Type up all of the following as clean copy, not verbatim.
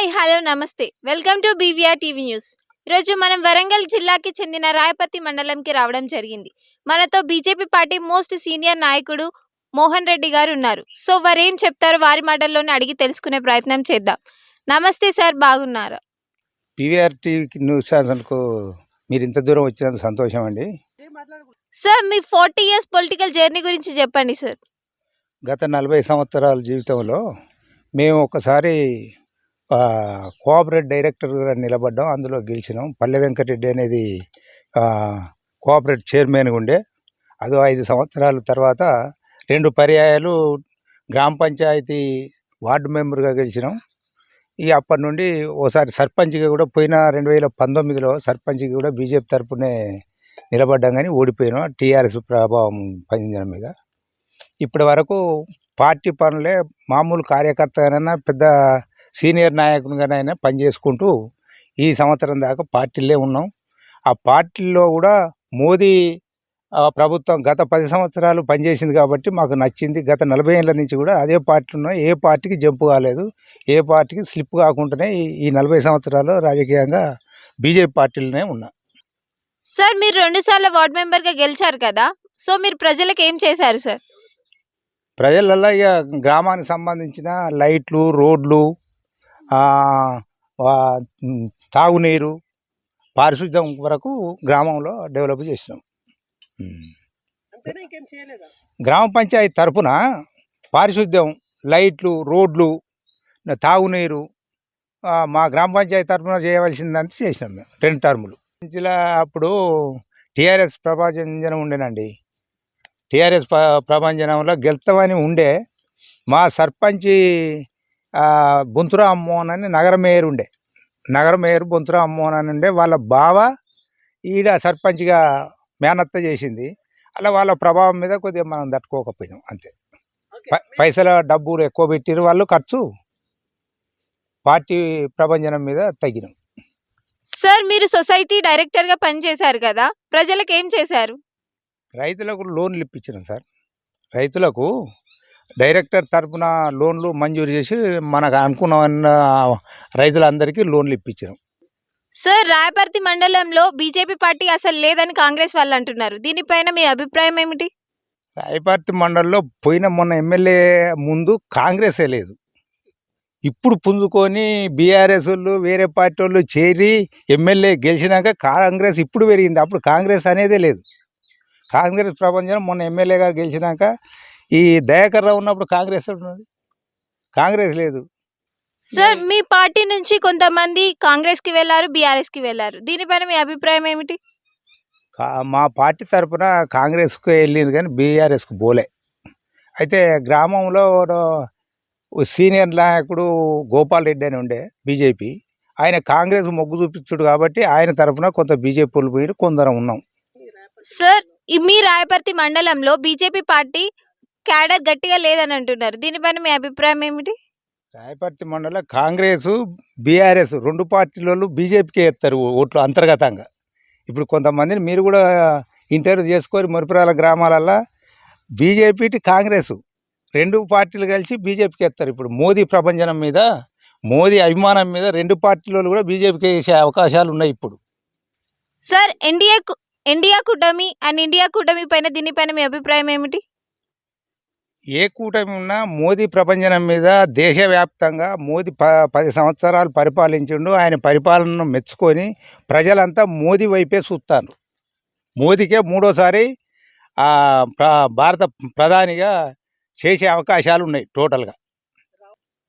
Hi hello నమస్తే welcome to BVR TV news. ఈరోజు మనం వరంగల్ జిల్లాకి చెందిన రాయపర్తి మండలంకి రావడం జరిగింది. మనతో బీజేపీ పార్టీ మోస్ట్ సీనియర్ నాయకుడు మోహన్ రెడ్డి గారు ఉన్నారు. సో వారు ఏం చెప్తారో వారి మాటల్లోనే అడిగి తెలుసుకునే ప్రయత్నం చేద్దాం. నమస్తే సార్, బాగున్నారా? పీవీఆర్ టీవీ న్యూస్ ఛానల్కు మీరు ఇంత దూరం వచ్చినందుకు సంతోషం అండి. సార్, మీ 40 years పొలిటికల్ జర్నీ గురించి చెప్పండి సార్. గత 40 సంవత్సరాల జీవితంలో మేము ఒకసారి కోఆపరేట్ డైరెక్టర్గా నిలబడ్డాం. అందులో గెలిచినాం. పల్లె వెంకటరెడ్డి అనేది కోఆపరేట్ చైర్మన్గా ఉండే. అదో 5 సంవత్సరాల తర్వాత 2 పర్యాయాలు గ్రామ పంచాయతీ వార్డు మెంబర్గా గెలిచినాం. అప్పటి నుండి ఓసారి సర్పంచ్గా కూడా పోయిన 2019లో సర్పంచ్గా కూడా బీజేపీ తరపునే నిలబడ్డాం, కానీ ఓడిపోయినాం టీఆర్ఎస్ ప్రభావం పనిచేయడం మీద. ఇప్పటి వరకు పార్టీ పనులే మామూలు కార్యకర్తగానైనా పెద్ద సీనియర్ నాయకునిగానైనా పనిచేసుకుంటూ ఈ సంవత్సరం దాకా పార్టీలే ఉన్నాం. ఆ పార్టీల్లో కూడా మోదీ ప్రభుత్వం గత 10 సంవత్సరాలు పనిచేసింది కాబట్టి మాకు నచ్చింది. గత 40 ఏళ్ళ నుంచి కూడా అదే పార్టీలో ఉన్నాం. ఏ పార్టీకి జంపు కాలేదు, ఏ పార్టీకి స్లిప్ కాకుండానే ఈ 40 సంవత్సరాలు రాజకీయంగా బీజేపీ పార్టీలోనే ఉన్నా. సార్, మీరు 2 సార్లు వార్డు మెంబర్గా గెలిచారు కదా, సో మీరు ప్రజలకు ఏం చేశారు సార్? ప్రజలల్లో గ్రామానికి సంబంధించిన లైట్లు, రోడ్లు, తాగునీరు, పారిశుద్ధ్యం వరకు గ్రామంలో డెవలప్ చేసినాం. గ్రామ పంచాయతీ తరఫున పారిశుద్ధ్యం, లైట్లు, రోడ్లు, తాగునీరు మా గ్రామ పంచాయతీ తరఫున చేయవలసిందంతా చేసినాం మేము 2 టర్ములు. అప్పుడు టీఆర్ఎస్ ప్రభంజనం ఉండేనండి. టీఆర్ఎస్ ప్రభంజనంలో గెలుస్తామని ఉండే. మా సర్పంచి బొంతురా అమ్మోహన్ అని నగర మేయర్ ఉండే. నగర మేయర్ బొంతురా అమ్మోహన్ అని ఉండే. వాళ్ళ బావ ఈడ సర్పంచ్గా మేనత్త చేసింది. అలా వాళ్ళ ప్రభావం మీద కొద్దిగా మనం తట్టుకోకపోయినాం అంతే. పైసల డబ్బులు ఎక్కువ పెట్టిరు వాళ్ళు, ఖర్చు పార్టీ ప్రభంజనం మీద తగ్గినాం. సార్, మీరు సొసైటీ డైరెక్టర్గా పనిచేశారు కదా, ప్రజలకు ఏం చేశారు? రైతులకు లోన్లు ఇప్పించినాం సార్. రైతులకు డైరెక్టర్ తరఫున లోన్లు మంజూరు చేసి మనకు అనుకున్న రైతులందరికీ లోన్లు ఇప్పించినాం. సార్, రాయపర్తి మండలంలో బీజేపీ పార్టీ అసలు లేదని కాంగ్రెస్ వాళ్ళు అంటున్నారు. దీనిపైన మీ అభిప్రాయం ఏమిటి? రాయపర్తి మండలంలో మొన్న ఎమ్మెల్యే ముందు కాంగ్రెసే లేదు. ఇప్పుడు పుంజుకొని బీఆర్ఎస్ వాళ్ళు వేరే పార్టీ వాళ్ళు చేరి ఎమ్మెల్యే గెలిచినాక కాంగ్రెస్ ఇప్పుడు పెరిగింది. అప్పుడు కాంగ్రెస్ అనేదే లేదు. కాంగ్రెస్ ప్రభంజనం మొన్న ఎమ్మెల్యే గారు గెలిచినాక ఈ దయాకర్ రావు ఉన్నప్పుడు కాంగ్రెస్ ఉన్నది, కాంగ్రెస్ లేదు. సార్, మీ పార్టీ నుంచి కొంతమంది కాంగ్రెస్కి వెళ్ళారు, బీఆర్ఎస్కి వెళ్ళారు. దీనిపైన మీ అభిప్రాయం ఏమిటి? మా పార్టీ తరఫున కాంగ్రెస్కు వెళ్ళింది కానీ బీఆర్ఎస్కు పోలే. అయితే గ్రామంలో సీనియర్ నాయకుడు గోపాల్ రెడ్డి అని ఉండే బీజేపీ. ఆయన కాంగ్రెస్ మొగ్గు చూపిస్తుడు కాబట్టి ఆయన తరఫున కొంత బీజేపీ వాళ్ళు పోయి కొందరం ఉన్నాం. సార్, మీ రాయపర్తి మండలంలో బీజేపీ పార్టీ క్యాడర్ గట్టిగా లేదని అంటున్నారు. దీనిపైన మీ అభిప్రాయం ఏమిటి? రాయపర్తి మండలం కాంగ్రెస్, బీఆర్ఎస్ 2 పార్టీలు బీజేపీకి వేస్తారు ఓట్లు అంతర్గతంగా. ఇప్పుడు కొంతమందిని మీరు కూడా ఇంటర్వ్యూ చేసుకొని మురిపురాల గ్రామాలల్లో బీజేపీ కాంగ్రెస్ 2 పార్టీలు కలిసి బీజేపీకి వేస్తారు. ఇప్పుడు మోదీ ప్రభంజనం మీద, మోదీ అభిమానం మీద 2 పార్టీలు కూడా బీజేపీకి వేసే అవకాశాలు ఉన్నాయి ఇప్పుడు. సార్, ఇండియా కూటమి అండ్ ఇండియా కూటమి పైన దీనిపైన మీ అభిప్రాయం ఏమిటి? ఏ కూటమి ఉన్నా మోదీ ప్రభంజనం మీద దేశవ్యాప్తంగా మోదీ 10 సంవత్సరాలు పరిపాలించిండు. ఆయన పరిపాలనను మెచ్చుకొని ప్రజలంతా మోదీ వైపే చూస్తారు. మోదీకే 3వసారి భారత ప్రధానిగా చేసే అవకాశాలు ఉన్నాయి టోటల్గా.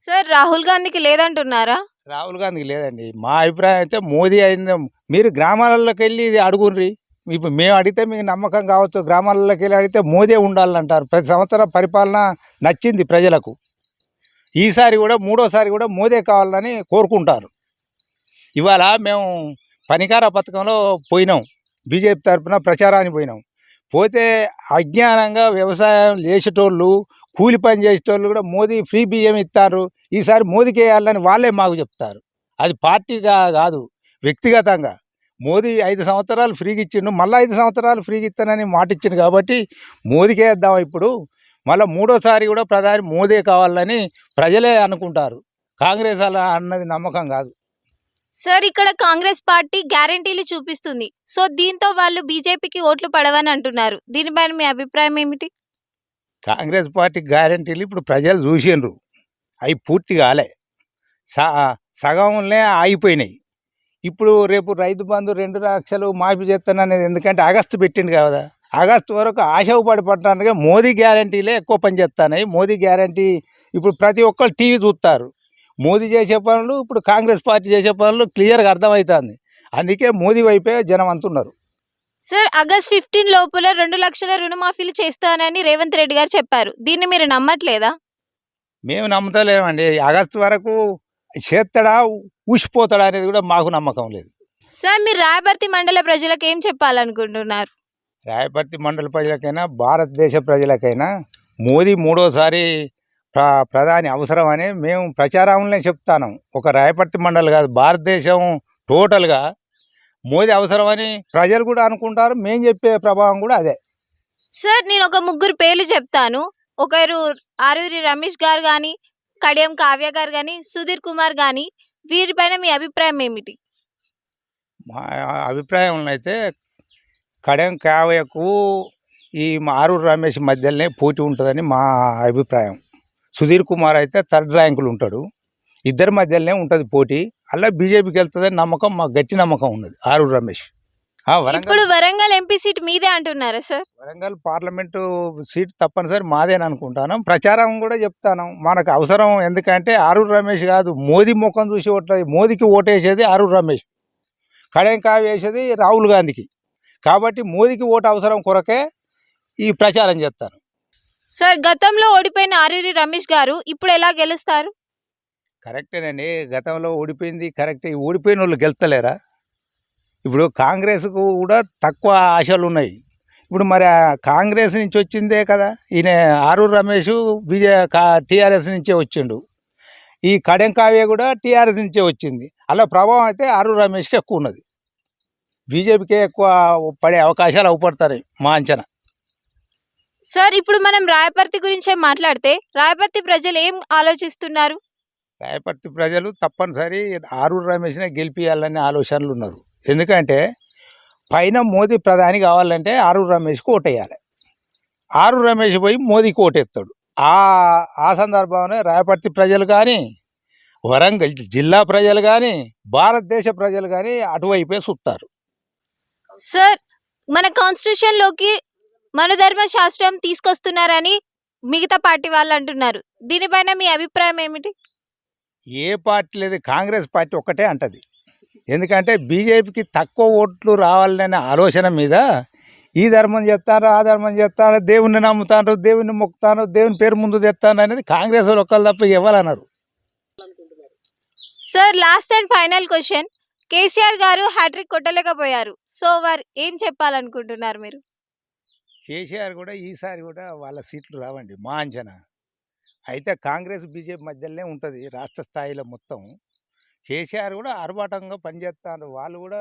సార్, రాహుల్ గాంధీకి లేదంటున్నారా? రాహుల్ గాంధీకి లేదండి. మా అభిప్రాయం అయితే మోదీ అయింది. మీరు గ్రామాలలోకి వెళ్ళి ఇది అడుగుండ్రి. ఇప్పుడు మేము అడిగితే మీకు నమ్మకం కావచ్చు. గ్రామాలలోకి వెళ్ళి అడిగితే మోదీ ఉండాలంటారు. ప్రతి సంవత్సరం పరిపాలన నచ్చింది ప్రజలకు. ఈసారి కూడా 3వసారి కూడా మోదీ కావాలని కోరుకుంటారు. ఇవాళ మేము పనికార పథకంలో పోయినాం, బీజేపీ తరఫున ప్రచారానికి పోయినాం. పోతే అజ్ఞానంగా వ్యవసాయం చేసేటోళ్ళు, కూలి పని చేసేటోళ్ళు కూడా మోదీ ఫ్రీ బియ్యం ఇస్తారు, ఈసారి మోదీకి వేయాలని వాళ్ళే మాకు చెప్తారు. అది పార్టీగా కాదు, వ్యక్తిగతంగా. మోదీ 5 సంవత్సరాలు ఫ్రీగా ఇచ్చిండు, మళ్ళీ 5 సంవత్సరాలు ఫ్రీగా ఇస్తానని మాట ఇచ్చిండు కాబట్టి మోదీకే వేద్దాం. ఇప్పుడు మళ్ళీ 3వసారి కూడా ప్రధాని మోదీ కావాలని ప్రజలే అనుకుంటారు. కాంగ్రెస్ అలా అన్నది నమ్మకం కాదు. సార్ ఇక్కడ కాంగ్రెస్ పార్టీ గ్యారంటీలు చూపిస్తుంది. సో దీంతో వాళ్ళు బీజేపీకి ఓట్లు పడవని అంటున్నారు. దీనిపైన మీ అభిప్రాయం ఏమిటి? కాంగ్రెస్ పార్టీ గ్యారంటీలు ఇప్పుడు ప్రజలు చూసిండ్రు, అవి పూర్తి కాలే, సగంలో ఆగిపోయినాయి. ఇప్పుడు రేపు రైతు బంధు 2 లక్షలు మాఫీ చేస్తాననేది ఎందుకంటే ఆగస్టు పెట్టిండు కదా, ఆగస్టు వరకు ఆశపడి పట్టడానికి మోదీ గ్యారంటీలే ఎక్కువ పని చేస్తున్నాయి. మోదీ గ్యారంటీ ఇప్పుడు ప్రతి ఒక్కరు టీవీ చూస్తారు. మోదీ చేసే పనులు ఇప్పుడు కాంగ్రెస్ పార్టీ చేసే పనులు క్లియర్గా అర్థమవుతుంది. అందుకే మోదీ వైపే జనం అంటున్నారు. సార్ ఆగస్ట్ 15 లోపల 2 లక్షల రుణమాఫీలు చేస్తానని రేవంత్ రెడ్డి గారు చెప్పారు. దీన్ని మీరు నమ్మట్లేదా? మేము నమ్ముతలేమండి. ఆగస్టు వరకు చేస్తాడా ఊసిపోతాడా అనేది కూడా మాకు నమ్మకం లేదు. సార్ మీరు రాయపర్తి మండల ప్రజలకు ఏం చెప్పాలనుకుంటున్నారు? రాయపర్తి మండల ప్రజలకైనా భారతదేశ ప్రజలకైనా మోదీ మూడోసారి ప్రధాని అవసరం అని మేము ప్రచారంలో చెప్తాను. ఒక రాయపర్తి మండలి కాదు, భారతదేశం టోటల్గా మోదీ అవసరమని ప్రజలు కూడా అనుకుంటారు. మేము చెప్పే ప్రభావం కూడా అదే. సార్ నేను ఒక 3 పేర్లు చెప్తాను. ఒకరు ఆరూరి రమేష్ గారు కానీ, కడియం కావ్య గారు కానీ, సుధీర్ కుమార్ కానీ, వీరిపైన మీ అభిప్రాయం ఏమిటి? మా అభిప్రాయంలో అయితే కడెం కావ్యకు ఈ ఆరూరు రమేష్ మధ్యలోనే పోటీ ఉంటుందని మా అభిప్రాయం. సుధీర్ కుమార్ అయితే 3rd ర్యాంకులు ఉంటాడు. ఇద్దరి మధ్యలోనే ఉంటుంది పోటీ. అలా బీజేపీకి వెళ్తుందని నమ్మకం, మాకు గట్టి నమ్మకం ఉన్నది. ఆరూరు రమేష్ ఇప్పుడు వరంగల్ ఎంపీ సీట్ మీదే అంటున్నారా సార్? వరంగల్ పార్లమెంటు సీట్ తప్పనిసరి మాదేని అనుకుంటాను. ప్రచారం కూడా చెప్తాను. మనకు అవసరం ఎందుకంటే ఆరూరు రమేష్ కాదు, మోదీ ముఖం చూసి మోదీకి ఓటేసేది ఆరూరు రమేష్, కడెం కావ్య వేసేది రాహుల్ గాంధీకి. కాబట్టి మోదీకి ఓటు అవసరం కొరకే ఈ ప్రచారం చేస్తాను. సార్ గతంలో ఓడిపోయిన ఆరూరి రమేష్ గారు ఇప్పుడు ఎలా గెలుస్తారు? కరెక్టేనండి, గతంలో ఓడిపోయింది కరెక్టే. ఓడిపోయిన వాళ్ళు గెలుస్తలేరా? ఇప్పుడు కాంగ్రెస్కు కూడా తక్కువ ఆశలు ఉన్నాయి. ఇప్పుడు మరి కాంగ్రెస్ నుంచి వచ్చిందే కదా ఈయన ఆరూరు రమేష్, టీఆర్ఎస్ నుంచే వచ్చిండు. ఈ కడెం కావ్య కూడా టీఆర్ఎస్ నుంచే వచ్చింది. అలా ప్రభావం అయితే ఆరూరు రమేష్కి ఎక్కువ ఉన్నది. బీజేపీకే ఎక్కువ పడే అవకాశాలు అవపడతాయి మా అంచనా. సార్ ఇప్పుడు మనం రాయపర్తి గురించే మాట్లాడితే రాయపర్తి ప్రజలు ఏం ఆలోచిస్తున్నారు? రాయపర్తి ప్రజలు తప్పనిసరి ఆరూరు రమేష్నే గెలిపియాలనే ఆలోచనలు ఉన్నారు. ఎందుకంటే పైన మోదీ ప్రధాని కావాలంటే ఆరూరు రమేష్కి ఓటేయాలి. ఆరూరు రమేష్ పోయి మోదీకి ఓటేస్తాడు. ఆ సందర్భంలో రాయపర్తి ప్రజలు కానీ, వరంగల్ జిల్లా ప్రజలు కానీ, భారతదేశ ప్రజలు కానీ అటువైపే చూస్తారు. సార్ మన కాన్స్టిట్యూషన్లోకి మనధర్మ శాస్త్రం తీసుకొస్తున్నారని మిగతా పార్టీ వాళ్ళు అంటున్నారు. దీనిపైన మీ అభిప్రాయం ఏమిటి? ఏ పార్టీ లేదు, కాంగ్రెస్ పార్టీ ఒక్కటే అంటది. ఎందుకంటే బీజేపీకి తక్కువ ఓట్లు రావాలనే ఆలోచన మీద ఈ ధర్మం చేస్తాను, ఆ ధర్మం చేస్తాను, దేవుణ్ణి నమ్ముతాను, దేవుణ్ణి మొక్కుతాను, దేవుని పేరు ముందు తెస్తాను అనేది కాంగ్రెస్ వాళ్ళు ఒక్కళ్ళు తప్ప ఇవ్వాలన్నారు. Sir last and final question, KCR garu hat trick కొట్టలేకపోయారు. So వారు ఏం చెప్పాలనుకుంటున్నారు మీరు? కేసీఆర్ కూడా ఈసారి కూడా వాళ్ళ సీట్లు రావండి మా అంచనా. అయితే కాంగ్రెస్ బీజేపీ మధ్యలోనే ఉంటుంది రాష్ట్ర స్థాయిలో మొత్తం. కేసీఆర్ కూడా ఆర్భాటంగా పనిచేస్తారు, వాళ్ళు కూడా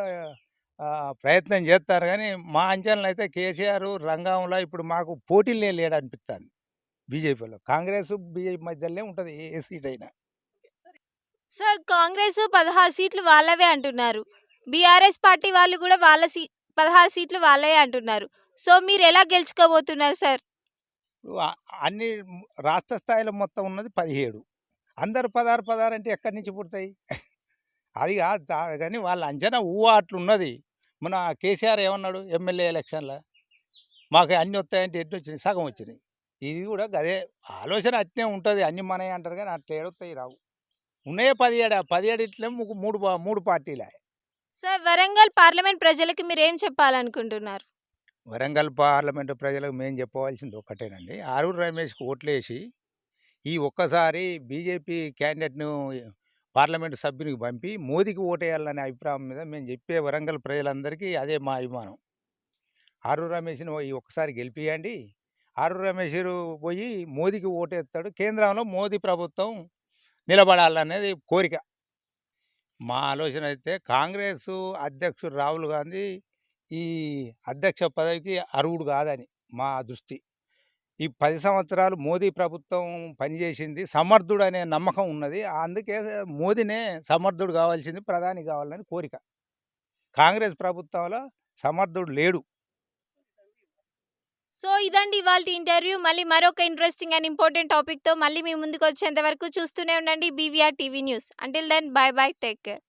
ప్రయత్నం చేస్తారు. కానీ మా అంచనాలు అయితే కేసీఆర్ రంగంలో ఇప్పుడు మాకు పోటీలే లేడనిపిస్తుంది. బీజేపీలో కాంగ్రెస్ బీజేపీ మధ్యలోనే ఉంటుంది ఏ సీట్ అయినా. సార్ కాంగ్రెస్ 16 సీట్లు వాళ్ళవే అంటున్నారు. బీఆర్ఎస్ పార్టీ వాళ్ళు కూడా వాళ్ళ 16 సీట్లు వాళ్ళే అంటున్నారు. సో మీరు ఎలా గెలుచుకోబోతున్నారు సార్? అన్ని రాష్ట్ర స్థాయిలో మొత్తం ఉన్నది 17. అందరు 16 అంటే ఎక్కడి నుంచి పుడతాయి? అది కాదు. కానీ వాళ్ళ అంచనా అట్లున్నది. మన కేసీఆర్ ఏమన్నాడు ఎమ్మెల్యే ఎలక్షన్లో, మాకు అన్నీ వస్తాయంటే ఎన్ని వచ్చినాయి? సగం వచ్చినాయి. ఇది కూడా అదే ఆలోచన అట్నే ఉంటుంది. అన్ని మనవి అంటారు కానీ అట్లా ఏడొస్తాయి రావు. ఉన్నాయే 17 ఇట్లే మూడు పార్టీలే. సార్ వరంగల్ పార్లమెంట్ ప్రజలకి మీరు ఏం చెప్పాలనుకుంటున్నారు? వరంగల్ పార్లమెంటు ప్రజలకు మేము చెప్పవలసింది ఒక్కటేనండి, ఆరూరు రమేష్కి ఓట్లేసి ఈ ఒక్కసారి బీజేపీ క్యాండిడేట్ను పార్లమెంటు సభ్యునికి పంపి మోదీకి ఓటేయాలనే అభిప్రాయం మీద మేము చెప్పే వరంగల్ ప్రజలందరికీ అదే మా అభిమానం. ఆరూరు రమేష్ని ఈ ఒక్కసారి గెలిపియండి. ఆరూరు రమేష్ పోయి మోదీకి ఓటేస్తాడు, కేంద్రంలో మోదీ ప్రభుత్వం నిలబడాలనేది కోరిక. మా ఆలోచన అయితే కాంగ్రెస్ అధ్యక్షుడు రాహుల్ గాంధీ ఈ అధ్యక్ష పదవికి అర్హుడు కాదని మా దృష్టి. ఈ 10 సంవత్సరాలు మోదీ ప్రభుత్వం పనిచేసింది. సమర్థుడు అనే నమ్మకం ఉన్నది. అందుకే మోదీనే సమర్థుడు కావాల్సింది, ప్రధాని కావాలని కోరిక. కాంగ్రెస్ ప్రభుత్వంలో సమర్థుడు లేడు. సో ఇదండి ఇవాల్టి ఇంటర్వ్యూ. మళ్ళీ మరొక ఇంట్రెస్టింగ్ అండ్ ఇంపార్టెంట్ టాపిక్‌తో మళ్ళీ మీ ముందుకు వచ్చేంత వరకు చూస్తూనే ఉండండి BVR TV news. Until then bye bye. Take care.